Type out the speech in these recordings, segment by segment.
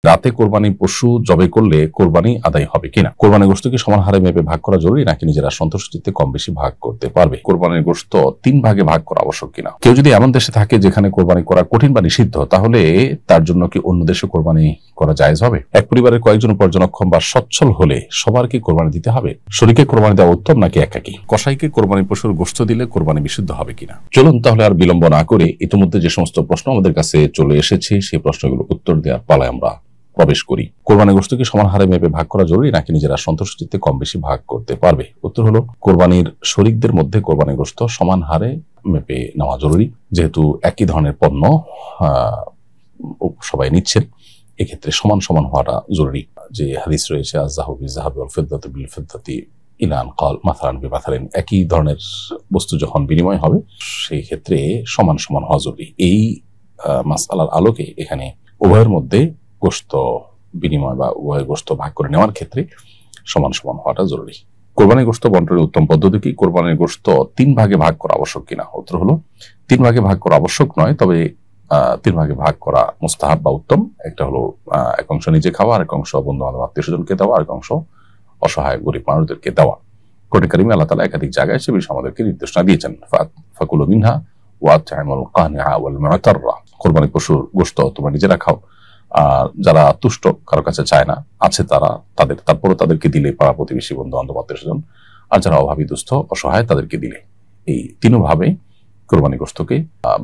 রাতে কোরবানি পশু জবে করলে কোরবানি আদায় হবে কিনা, কোরবানির গোশত কি সমান হারে মেপে ভাগ করা জরুরি নাকি নিজেরা সন্তুষ্টিতে কম বেশি ভাগ করতে পারবে? কোরবানির গোশত 3 ভাগে ভাগ করা আবশ্যক কিনা? কেউ যদি এমন দেশে থাকে যেখানে কোরবানি করা কঠিন বা নিষিদ্ধ, তাহলে তার জন্য কি অন্য দেশে কোরবানি করা জায়েজ হবে? এক পরিবারের কয়েকজন উপার্জনক্ষম বা সচ্ছল হলে সবার কি কোরবানি দিতে হবে? শরীকে কোরবানি দেওয়া উত্তম নাকি একাকী? কসাইকে কোরবানি পশুর গোশত দিলে কোরবানি বিশুদ্ধ হবে কিনা? চলুন তাহলে আর বিলম্ব না করে ইতিমধ্যে যে সমস্ত প্রশ্ন আমাদের কাছে চলে এসেছে সেই প্রশ্নগুলো উত্তর দেওয়ার পালায় আমরা প্রবেশ করি। কোরবানির গোশত কি সমান হারে মেপে ভাগ করা জরুরি নাকি নিজেরা সন্তুষ্টিতে কম বেশি ভাগ করতে পারবে? উত্তর হলো, কোরবানির শরিকদের মধ্যে কোরবানির গোশত সমান হারে মেপে নেওয়া জরুরি। যেহেতু একই ধরনের পণ্য সবাই নিচ্ছেন, এক্ষেত্রে সমান সমান হওয়াটা জরুরি। যে হাদিস রয়েছে, আয-যাহাবু বিয-যাহাবি ওয়াল ফিদ্দাতু বিল ফিদ্দাতি ইলা আন ক্বাল মাসালান বিমাসালিন, একই ধরনের বস্তু যখন বিনিময় হবে সেই ক্ষেত্রে সমান সমান হওয়া জরুরি। এই মাসআলার আলোকে এখানে উভয়ের মধ্যে গোশত বিনিময় বা উভয় গোশত ভাগ করে নেওয়ার ক্ষেত্রে সমান সমান হওয়াটা জরুরি। কোরবানির গোশত বন্টনের উত্তম পদ্ধতি কি? কোরবানির গোশত 3 ভাগে ভাগ করা আবশ্যক কিনা? উত্তর হলো, 3 ভাগে ভাগ করা আবশ্যক নয়, তবে 3 ভাগে ভাগ করা মুস্তাহাব বা উত্তম। একটা হলো এক অংশ নিজে খাওয়া, আর এক অংশ বন্ধু বান্ধব আত্মীয় স্বজনকে দেওয়া, আর এক অংশ অসহায় গরিব মানুষদেরকে দেওয়া। কোরআন কারীমে আল্লাহ তাআলা একাধিক জায়গায় সে বিষয়ে আমাদেরকে নির্দেশনা দিয়েছেন। ফাকুলু মিনহা ওয়া আত'ইমুল কানিআ ওয়াল মু'তাররা, কোরবানির পশুর গোশত তোমরা নিজেরা খাও, যারা তুষ্ট কারো কাছে চায় না, আছে তারপরে তাদেরকে দিলে, পাড়া প্রতিবেশী বন্ধু বান্ধব আত্মীয় স্বজন, আর যারা অভাবী দুস্থ অসহায় তাদেরকে দিলে। এই 3 ভাবে কোরবানি গোশতকে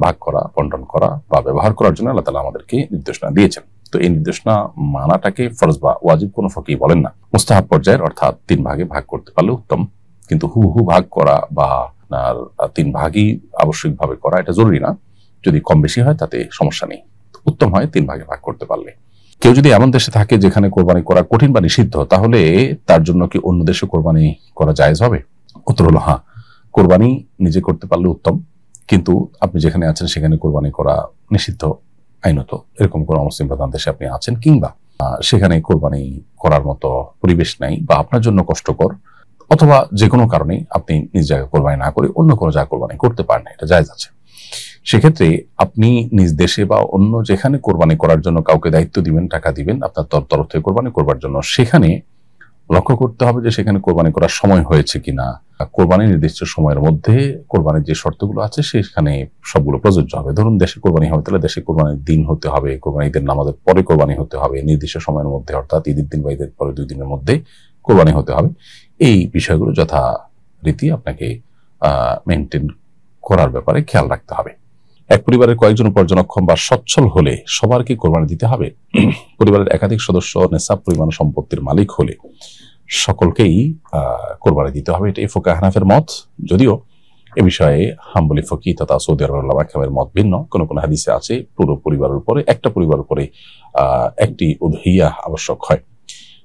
ভাগ করা, বন্টন করা বা ব্যবহার করার জন্য আল্লাহ তাআলা আমাদেরকে নির্দেশনা দিয়েছেন। তো এই নির্দেশনা মানাটাকে ফরজ বা ওয়াজিব কোনো ফকিহ বলেন না, মুস্তাহাব পর্যায়ের, অর্থাৎ 3 ভাগে ভাগ করতে পারলে উত্তম। কিন্তু হু ভাগ করা বা 3 ভাগই আবশ্যিকভাবে করা এটা জরুরি না। যদি কম বেশি হয় তাতে সমস্যা নেই, উত্তম হয় 3 ভাগে ভাগ করতে পারলে। কেউ যদি এমন দেশে থাকে যেখানে কোরবানি করা কঠিন বা নিষিদ্ধ, তাহলে তার জন্য কি অন্য দেশে কোরবানি করা জায়েজ হবে? উত্তর হলো হ্যাঁ, কোরবানি নিজে করতে পারলে উত্তম, কিন্তু আপনি যেখানে আছেন সেখানে কোরবানি করা নিষিদ্ধ আইনত, এরকম কোন মুসলিম প্রধান দেশে আপনি আছেন, কিংবা সেখানে কোরবানি করার মতো পরিবেশ নাই বা আপনার জন্য কষ্টকর, অথবা যে কোনো কারণে আপনি নিজ জায়গায় কোরবানি না করে অন্য কোনো জায়গায় কোরবানি করতে পারেন না, এটা জায়েজ আছে। সেক্ষেত্রে আপনি নিজ দেশে বা অন্য যেখানে কোরবানি করার জন্য কাউকে দায়িত্ব দিবেন, টাকা দিবেন আপনার তরফ থেকে কোরবানি করবার জন্য, সেখানে লক্ষ্য করতে হবে যে সেখানে কোরবানি করার সময় হয়েছে কিনা। কোরবানি নির্দিষ্ট সময়ের মধ্যে কোরবানির যে শর্তগুলো আছে সেখানে সবগুলো প্রযোজ্য হবে। ধরুন দেশে কোরবানি হবে, তাহলে দেশে কোরবানির দিন হতে হবে, কোরবানি ঈদের নামাজের পরে কোরবানি হতে হবে, নির্দিষ্ট সময়ের মধ্যে, অর্থাৎ ঈদের দিন বা ঈদের পরে 2 দিনের মধ্যে কোরবানি হতে হবে। এই বিষয়গুলো যথারীতি আপনাকে মেনটেন করার ব্যাপারে খেয়াল রাখতে হবে। এক পরিবারের কয়েকজন উপার্জনক্ষম বা সচ্ছল হলে সবার কি কোরবানি দিতে হবে? পরিবারের একাধিক সদস্য নেশাব পরিমাণ সম্পত্তির মালিক হলে সকলকেই কোরবানি দিতে হবে, এটাই ফুকাহা হানাফের মত। যদিও এ বিষয়ে হাম্বলি ফকিহ তথা সৌদি আরবের উলামা কেরামের মত ভিন্ন। কোন কোন হাদিসে আছে পুরো পরিবারের উপরে, একটা পরিবারের উপরে একটি উদহিয়া আবশ্যক হয়।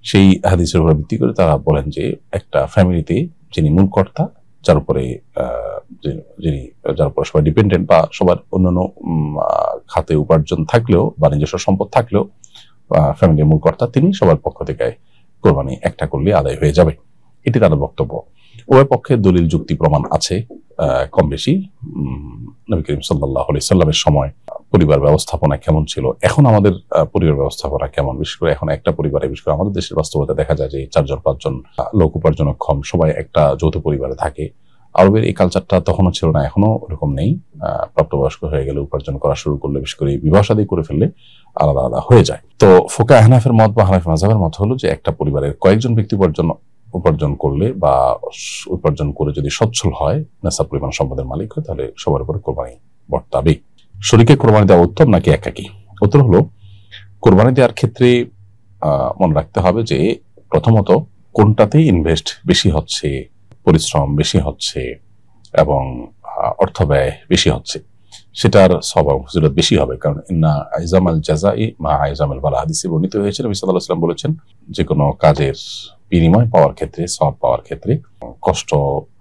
সেই হাদিসের উপর ভিত্তি করে তারা বলেন যে একটা ফ্যামিলিতে যিনি মূল কর্তা, যার উপরে সবাই ডিপেন্ডেন্ট বা সবার অন্যান্য খাতে উপার্জন থাকলেও বা নিজস্ব সম্পদ থাকলেও ফ্যামিলির মূল কর্তা তিনি, সবার পক্ষ থেকে কোরবানি একটা করলে আদায় হয়ে যাবে, এটি তাদের বক্তব্য। উভয় পক্ষে দলিল যুক্তি প্রমাণ আছে কম বেশি। নবী করিম সাল্লাল্লাহু আলাইহি সাল্লামের সময় পরিবার ব্যবস্থাপনা কেমন ছিল, এখন আমাদের পরিবার ব্যবস্থাপনা কেমন, বিশেষ করে এখন একটা পরিবারে, বিশেষ করে আমাদের দেশের বাস্তবতা দেখা যায় যে 4-5 লোক উপার্জনক্ষম সবাই একটা যৌথ পরিবারে থাকে। আরবের এই কালচারটা তখনও ছিল না, এখনো ওরকম নেই। প্রাপ্তবয়স্ক হয়ে গেলে উপার্জন করা শুরু করলে, বিশেষ করে বিবাহ শাদী করে ফেললে আলাদা আলাদা হয়ে যায়। তো ফুকাহা হানাফের মত বা হানাফি মাযহাবের মত হলো যে একটা পরিবারের কয়েকজন ব্যক্তি উপার্জন করলে বা উপার্জন করে যদি সচ্ছল হয়, নেশাব পরিমাণ সম্পদের মালিক হয়, তাহলে সবার উপরে কোরবানি বর্তাবে। শরীকে কোরবানি দেওয়া উত্তম নাকি একাকী? উত্তর হলো, কোরবানি দেওয়ার ক্ষেত্রে মনে রাখতে হবে যে প্রথমত কোনটাতে ইনভেস্ট বেশি হচ্ছে, পরিশ্রম বেশি হচ্ছে এবং অর্থ ব্যয় বেশি হচ্ছে, সেটার সওয়াব ফজিলত বেশি হবে। কারণ ইন্না আইজামাল জাযাই মা আইজামিল বালা, হাদিসে বর্ণিত হয়েছে, নবী সাল্লাল্লাহু আলাইহি ওয়াসাল্লাম বলেছেন যে কোনো কাজের বিনিময় পাওয়ার ক্ষেত্রে, সওয়াব পাওয়ার ক্ষেত্রে কষ্ট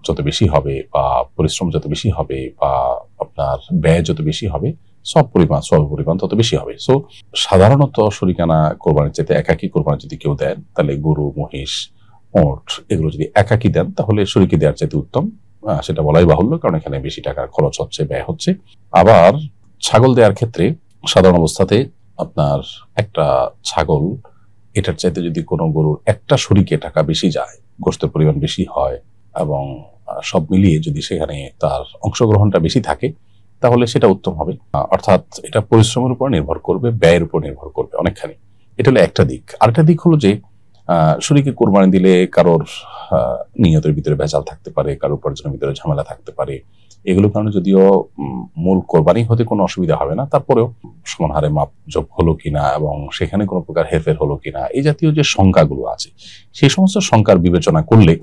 যত বেশি হবে বা পরিশ্রম যত বেশি হবে বা আপনার ব্যয় যত বেশি হবে, সওয়াবের পরিমাণ তত বেশি হবে। সো সাধারণত শরিকানা কোরবানির চাইতে একাকী কোরবানি যদি কেউ দেন, তাহলে গরু, মহিষ, ওট এগুলো যদি একাকী দেন তাহলে শরিকি দেওয়ার চাইতে উত্তম, সেটা বলাই বাহুল্য, কারণ এখানে বেশি টাকার খরচ হচ্ছে, ব্যয় হচ্ছে। আবার ছাগল দেওয়ার ক্ষেত্রে সাধারণ অবস্থাতে আপনার একটা ছাগল এটার চাইতে যদি কোনো গরুর একটা শরীকে টাকা বেশি যায়, গোশতের পরিমাণ বেশি হয় এবং সব মিলিয়ে যদি সেখানে তার অংশগ্রহণটা বেশি থাকে, তাহলে সেটা উত্তম হবে। অর্থাৎ এটা পরিশ্রমের উপর নির্ভর করবে, ব্যয়ের উপর নির্ভর করবে অনেকখানি। এটা হলো একটা দিক। আরেকটা দিক হলো যে শরীকে কোরবানি দিলে কারোর নিয়তের ভিতরে ভেজাল থাকতে পারে, কারোর উপার্জনের ভিতরে ঝামেলা থাকতে পারে। এগুলোর কারণে যদিও মূল কোরবানি হতে কোনো অসুবিধা হবে না, তারপরেও সমান হারে মাপ যোগ হলো কিনা এবং সেখানে কোনো প্রকার হেরফের হলো কিনা, এই জাতীয় যে শঙ্কাগুলো আছে, সেই সমস্ত শঙ্কার বিবেচনা করলে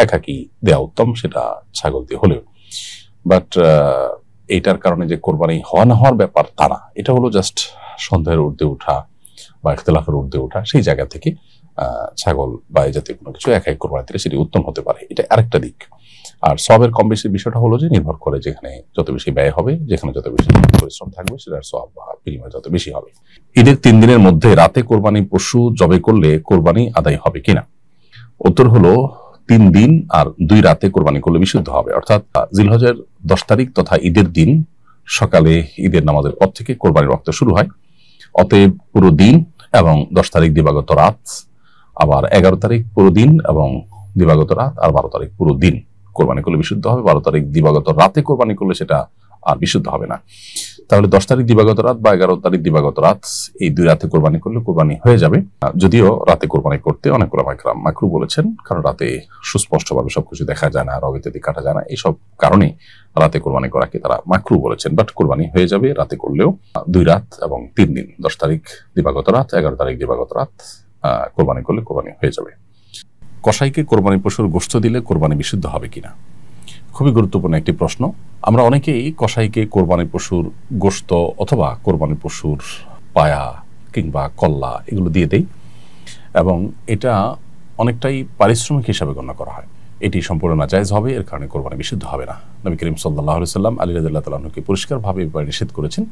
একাকি দেওয়া উত্তম, সেটা ছাগল দিয়ে হলেও। বাট এইটার কারণে যে কোরবানি হওয়া না হওয়ার ব্যাপার তা না, এটা হলো জাস্ট সন্দেহের ঊর্ধ্বে ওঠা বা ইখতিলাফের ঊর্ধ্বে ওঠা। সেই জায়গা থেকে ছাগল বা এই জাতীয় কোনো কিছু একাই কোরবানি দিলে সেটি উত্তম হতে পারে, এটা আরেকটা দিক। আর সবের কম বেশি বিষয়টা হলো যে নির্ভর করে যেখানে যত বেশি ব্যয় হবে, যেখানে যত বেশি পরিশ্রম থাকবে, সেটার সব বা বিনিময় যত বেশি হবে। ঈদের 3 দিনের মধ্যে রাতে কোরবানি পশু জবে করলে কোরবানি আদায় হবে কিনা? উত্তর হলো 3 দিন আর 2 রাতে কোরবানি করলে বিশুদ্ধ হবে। অর্থাৎ জিলহজের 10 তারিখ তথা ঈদের দিন সকালে ঈদের নামাজের পর থেকে কোরবানির ওয়াক্ত শুরু হয়। অতএব পুরো দিন এবং 10 তারিখ দিবাগত রাত, আবার 11 তারিখ পুরো দিন এবং দিবাগত রাত, আর 12 তারিখ পুরো দিন কোরবানি করলে বিশুদ্ধ হবে। 12 তারিখ দিবাগত রাতে কোরবানি করলে সেটা আর বিশুদ্ধ হবে না। তাহলে 10 তারিখ দিবাগত রাত বা 11 তারিখ দিবাগত রাত, এই 2 রাতে কোরবানি করলে কোরবানি হয়ে যাবে। যদিও রাতে কোরবানি করতে অনেক ওলামা কেরাম মাকরু বলেছেন, কারণ রাতে সুস্পষ্টভাবে সবকিছু দেখা যায় না, রব ইত্যাদি কাটা যায় না, এইসব কারণে রাতে কোরবানি করাকে তারা মাকরু বলেছেন। বাট কোরবানি হয়ে যাবে রাতে করলেও। 2 রাত এবং 3 দিন, 10 তারিখ দিবাগত রাত, 11 তারিখ দিবাগত রাত কোরবানি করলে কোরবানি হয়ে যাবে। কসাইকে কোরবানি পশুর গোশত দিলে কোরবানি বিশুদ্ধ হবে কিনা? খুবই গুরুত্বপূর্ণ একটি প্রশ্ন। আমরা অনেকেই কসাইকে কোরবানি পশুর গোশত অথবা কোরবানি পশুর পায়া কিংবা কল্লা এগুলো দিয়ে দেই, এবং এটা অনেকটাই পারিশ্রমিক হিসাবে গণ্য করা হয়। এটি সম্পূর্ণ নাজায়েজ হবে, এর কারণে কোরবানি বিশুদ্ধ হবে না। নবী করিম সাল্লাল্লাহু আলাইহি সাল্লাম আলী রাদিয়াল্লাহু তাআলা আনহুকে পরিষ্কারভাবে নিষেধ করেছেন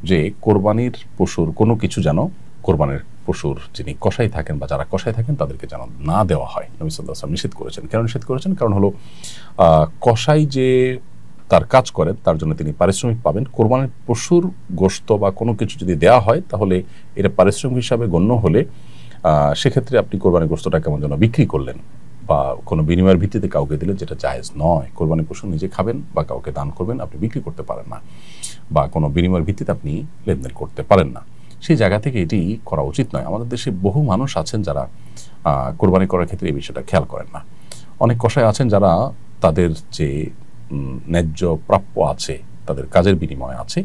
যে কোরবানির পশুর কোনো কিছু যেন কোরবানির পশুর যিনি কসাই থাকেন বা যারা কসাই থাকেন তাদেরকে যেন না দেওয়া হয়। নবী সাল্লাল্লাহু আলাইহি ওয়াসাল্লাম নিষেধ করেছেন। কেন নিষেধ করেছেন? কারণ হলো কসাই যে তার কাজ করেন তার জন্য তিনি পারিশ্রমিক পাবেন। কোরবানির পশুর গোশত বা কোনো কিছু যদি দেওয়া হয় তাহলে এটা পারিশ্রমিক হিসাবে গণ্য হলে সেক্ষেত্রে আপনি কোরবানির গোশতটা কেমন যেন বিক্রি করলেন বা কোনো বিনিময়ের ভিত্তিতে কাউকে দিলেন, যেটা জায়েজ নয়। কোরবানির পশু নিজে খাবেন বা কাউকে দান করবেন, আপনি বিক্রি করতে পারেন না, বা কোনো বিনিময়ের ভিত্তিতে আপনি লেনদেন করতে পারেন না। সেই জায়গা থেকে এটি করা উচিত নয়। আমাদের দেশে বহু মানুষ আছেন যারা কোরবানি করার ক্ষেত্রে এই বিষয়টা খেয়াল করেন না। অনেক কসাই আছেন যারা তাদের যে ন্যায্য প্রাপ্য আছে, তাদের কাজের বিনিময় আছে,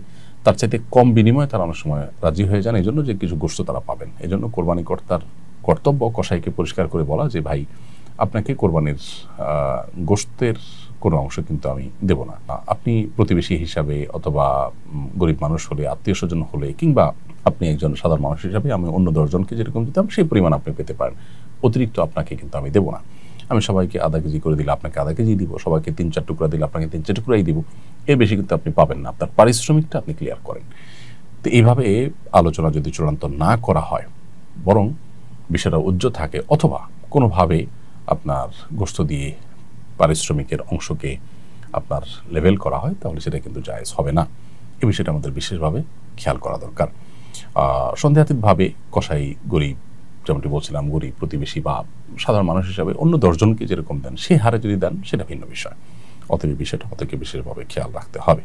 তার চাইতে কম বিনিময়ে তারা অনেক সময় রাজি হয়ে যান, এই জন্য যে কিছু গোশত তারা পাবেন। এই জন্য কোরবানি কর্তার কর্তব্য কসাইকে পরিষ্কার করে বলা যে ভাই, আপনাকে কোরবানির গোশতের কোনো অংশ কিন্তু আমি দেব না। আপনি প্রতিবেশী হিসাবে অথবা গরিব মানুষ হলে, আত্মীয় স্বজন হলে, কিংবা আপনি একজন সাধারণ মানুষ হিসাবে আমি অন্য 10 জনকে যেরকম দিতাম সেই পরিমাণ আপনি পেতে পারেন, অতিরিক্ত আপনাকে কিন্তু আমি দেব না। আমি সবাইকে আধা কেজি করে দিলে আপনাকে আধা কেজি দিব, সবাইকে 3-4 টুকরা দিলে আপনাকে 3-4 টুকরাই দিব, এর বেশি কিন্তু আপনি পাবেন না। আপনার পারিশ্রমিকটা আপনি ক্লিয়ার করেন। তো এইভাবে আলোচনা যদি চূড়ান্ত না করা হয়, বরং বিষয়টা উজ্জ্বল থাকে, অথবা কোনোভাবে আপনার গোশত দিয়ে পারিশ্রমিকের অংশকে আপনার লেভেল করা হয়, তাহলে সেটা কিন্তু জায়েজ হবে না। এই বিষয়টা আমাদের বিশেষভাবে খেয়াল করা দরকার। সন্দেহাতীতভাবে কসাই গরিব, যেমনটি বলছিলাম, গরিব প্রতিবেশী বা সাধারণ মানুষ হিসাবে অন্য 10 জনকে যেরকম দেন সেই হারে যদি দেন সেটা ভিন্ন বিষয়। অতএব বিষয়টা আমাদেরকে বিশেষভাবে খেয়াল রাখতে হবে।